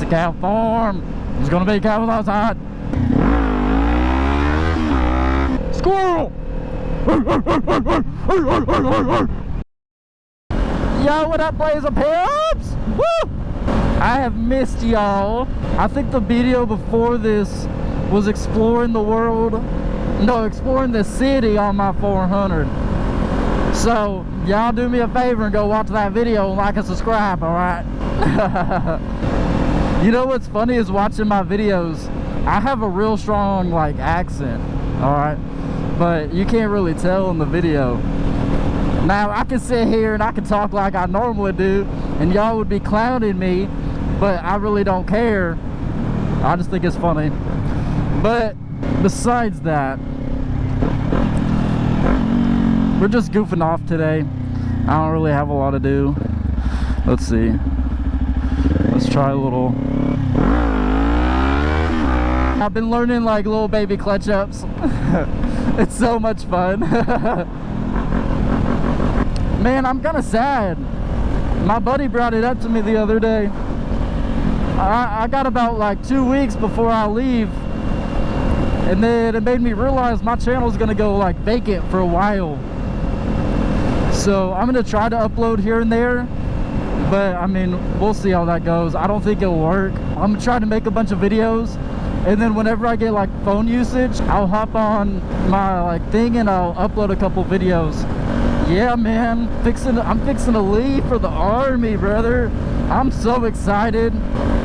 a cow farm. There's gonna be cows outside. Squirrel! Yo, what up, Blaze of Pips? Woo! I have missed y'all. I think the video before this was exploring the world. No, exploring the city on my 400. So, y'all do me a favor and go watch that video and like and subscribe, alright? You know what's funny is watching my videos, I have a real strong, like, accent, alright? But you can't really tell in the video. Now, I can sit here and I can talk like I normally do, and y'all would be clowning me, but I really don't care. I just think it's funny. But besides that, we're just goofing off today. I don't really have a lot to do. Let's see. Let's try a little. I've been learning like little baby clutch ups. It's so much fun. Man, I'm kind of sad. My buddy brought it up to me the other day. I got about like 2 weeks before I leave, and then it made me realize my channel is gonna go like vacant for a while. So I'm gonna try to upload here and there, but I mean, we'll see how that goes. I don't think it'll work. I'm gonna try to make a bunch of videos, and then whenever I get like phone usage, I'll hop on my like thing and I'll upload a couple videos. Yeah, man, I'm fixing to leave for the army, brother. I'm so excited.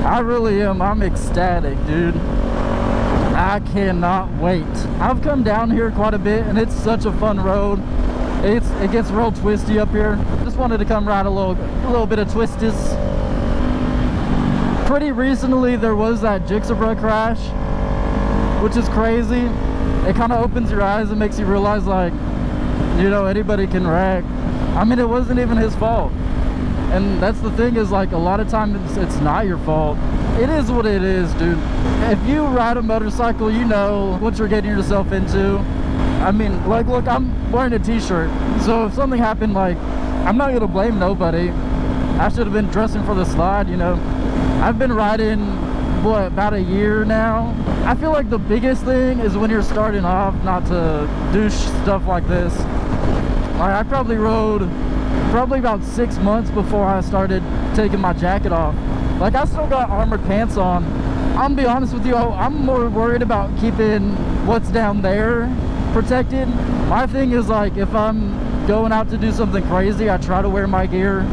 I really am. I'm ecstatic, dude. I cannot wait. I've come down here quite a bit, and it's such a fun road. It gets real twisty up here. Just wanted to come ride a little bit of twisties. Pretty recently, there was that Jigsaw crash, which is crazy. It kind of opens your eyes and makes you realize, like, you know, anybody can wreck. I mean, it wasn't even his fault. And that's the thing, is like a lot of times it's not your fault. It is what it is, dude. If you ride a motorcycle, you know what you're getting yourself into. I mean, like, look, I'm wearing a t-shirt, so if something happened, like, I'm not gonna blame nobody. I should have been dressing for the slide, you know. I've been riding, what, about a year now. I feel like the biggest thing is when you're starting off not to do stuff like this. Like, I probably rode about 6 months before I started taking my jacket off. Like, I still got armored pants on. I'm gonna be honest with you, I'm more worried about keeping what's down there protected. My thing is, like, if I'm going out to do something crazy, I try to wear my gear.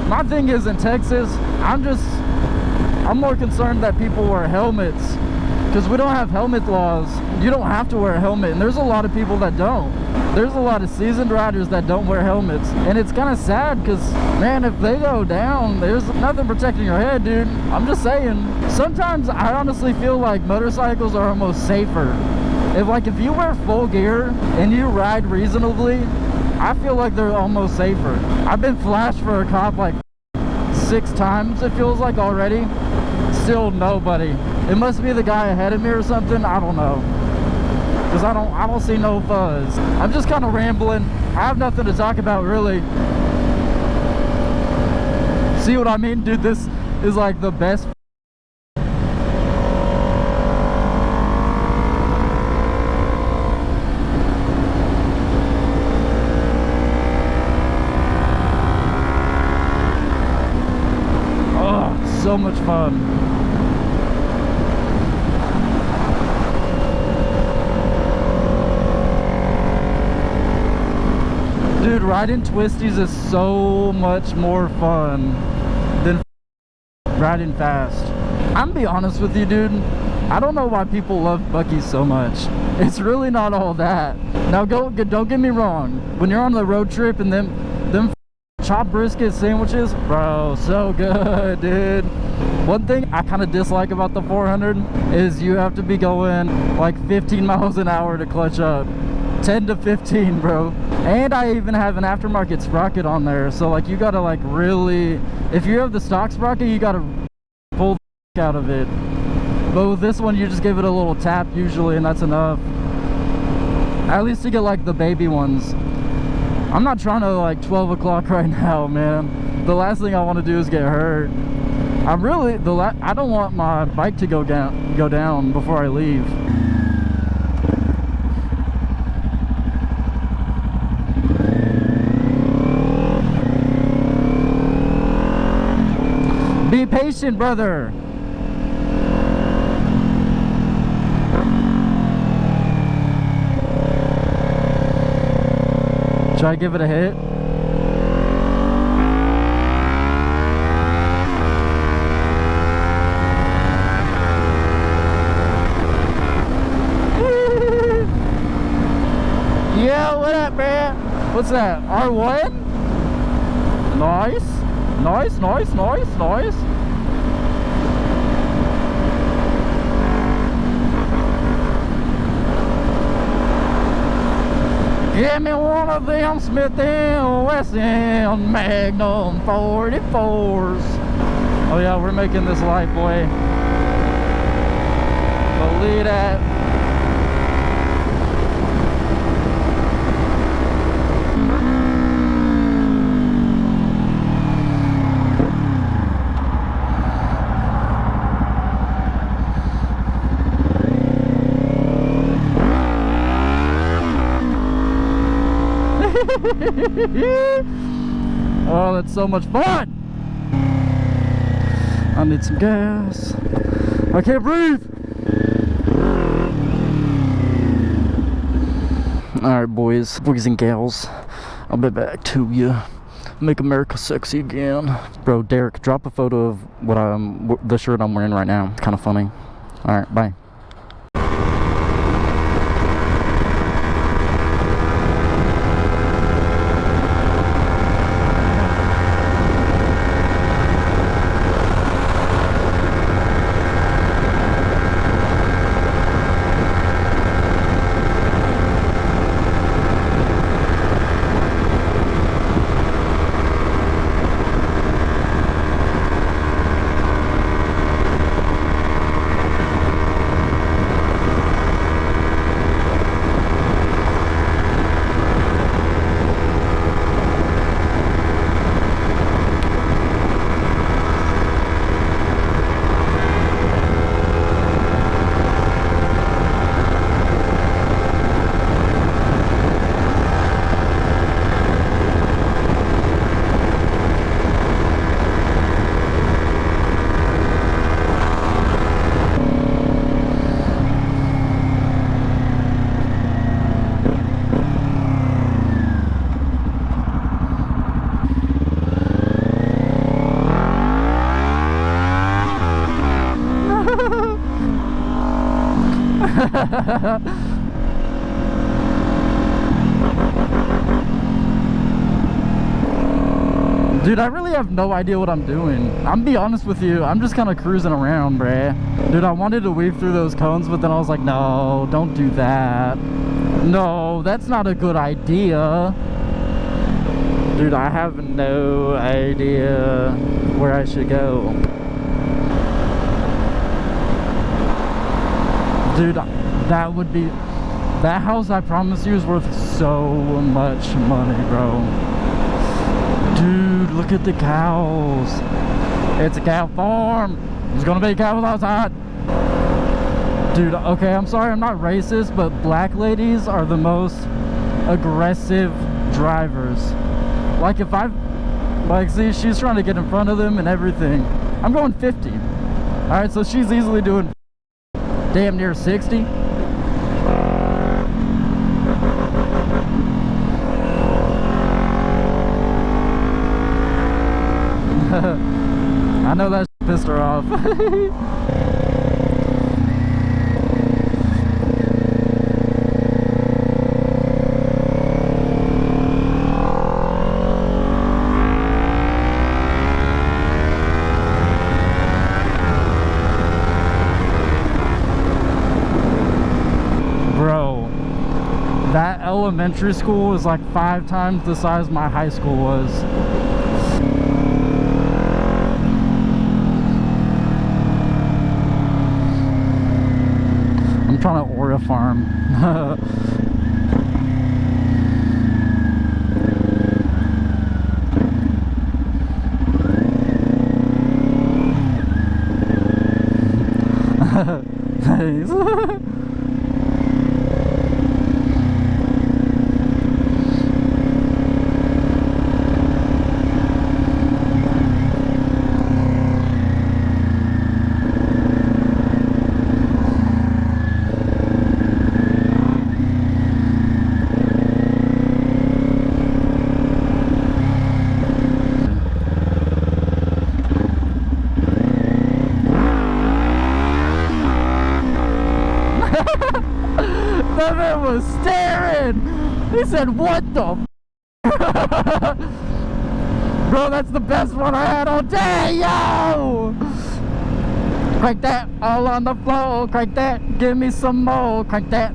My thing is, in Texas, I'm more concerned that people wear helmets, because we don't have helmet laws. You don't have to wear a helmet, and there's a lot of people that don't. There's a lot of seasoned riders that don't wear helmets, and it's kind of sad, because, man, if they go down, there's nothing protecting your head, dude. I'm just saying. Sometimes I honestly feel like motorcycles are almost safer. If you wear full gear and you ride reasonably, I feel like they're almost safer. I've been flashed for a cop like 6 times, it feels like, already. Still nobody. It must be the guy ahead of me or something. I don't know, because I don't see no fuzz. I'm just kind of rambling. I have nothing to talk about, really. See what I mean, dude? This is like the best. Oh, so much fun. Dude, riding twisties is so much more fun than riding fast. I'm gonna be honest with you, dude. I don't know why people love Buc-ee's so much. It's really not all that. Now, don't get me wrong. When you're on the road trip and them chopped brisket sandwiches, bro, so good, dude. One thing I kind of dislike about the 400 is you have to be going like 15 miles an hour to clutch up. 10 to 15, bro. And I even have an aftermarket sprocket on there, so like you gotta like really, if you have the stock sprocket, you gotta pull the out of it. But with this one, you just give it a little tap usually, and that's enough. At least to get like the baby ones. I'm not trying to like 12 o'clock right now, man. The last thing I want to do is get hurt. I don't want my bike to go down before I leave. Be patient, brother. Should I give it a hit? Yeah, what up, man? What's that? R1? Nice. Nice, nice, nice, nice. Give me one of them Smith & Wesson Magnum 44s. Oh yeah, we're making this light, boy. Believe that. Oh, that's so much fun. I need some gas. I can't breathe. Alright, boys and gals, I'll be back to you. Make America sexy again. Bro, Derek, drop a photo of the shirt I'm wearing right now. It's kind of funny. Alright, bye. Dude, I really have no idea what I'm doing. I'm be honest with you, I'm just kind of cruising around, bruh. Dude, I wanted to weave through those cones, but then I was like, no, don't do that. No, that's not a good idea. Dude, I have no idea where I should go. Dude, that house, I promise you, is worth so much money, bro. Dude, look at the cows. It's a cow farm. There's gonna be cows outside. Dude, okay, I'm sorry, I'm not racist, but black ladies are the most aggressive drivers. Like, if see, she's trying to get in front of them and everything. I'm going 50. Alright, so she's easily doing damn near 60. I know that pissed her off. Bro, that elementary school is like 5 times the size my high school was. I'm trying to Aura farm. Nice. That man was staring. He said, "What the f?" Bro, that's the best one I had all day, yo! Crank that, all on the floor. Crank that, give me some more. Crank that.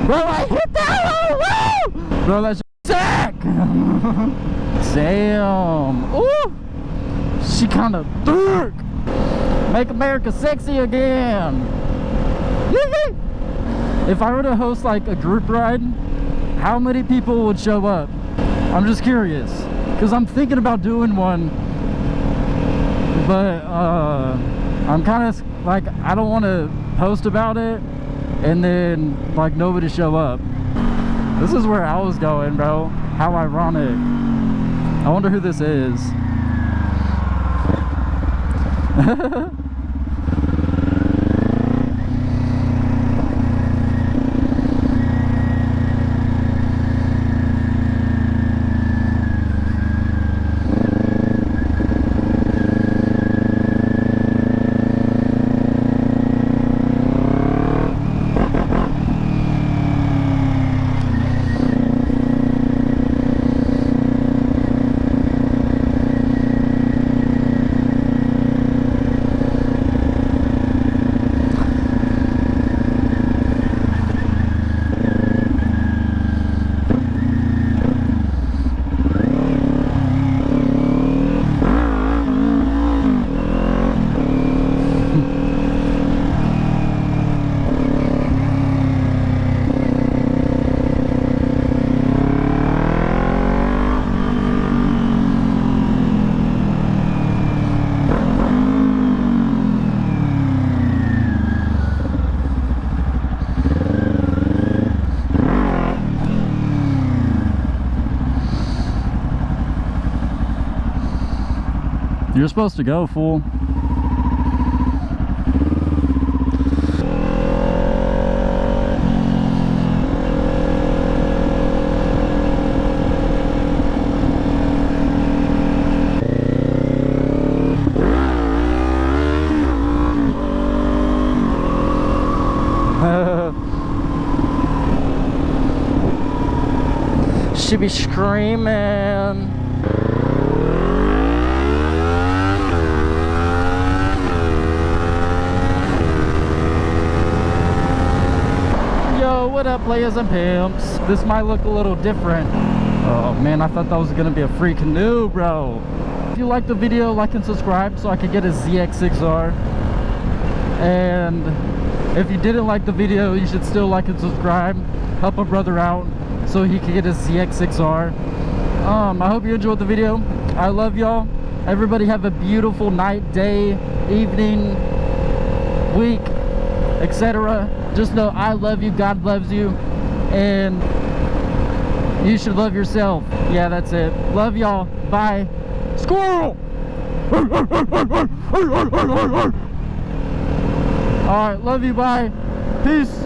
Bro, I hit that one! Woo! Bro, that's sick! Damn. Ooh! She kinda thick. Make America sexy again. Yee-yee! If I were to host like a group ride, how many people would show up? I'm just curious, because I'm thinking about doing one, but I'm kind of like, I don't want to post about it and then like nobody show up. This is where I was going, bro. How ironic. I wonder who this is. You're supposed to go, fool. She be screaming. Yo, what up, players and pimps? This might look a little different. Oh man, I thought that was gonna be a free canoe, bro. If you liked the video, like and subscribe so I could get a ZX6R. And if you didn't like the video, you should still like and subscribe. Help a brother out so he can get a ZX6R. I hope you enjoyed the video. I love y'all. Everybody have a beautiful night, day, evening, week, etc. Just know I love you, God loves you, and you should love yourself. Yeah, that's it. Love y'all. Bye. Squirrel! Alright, love you. Bye. Peace.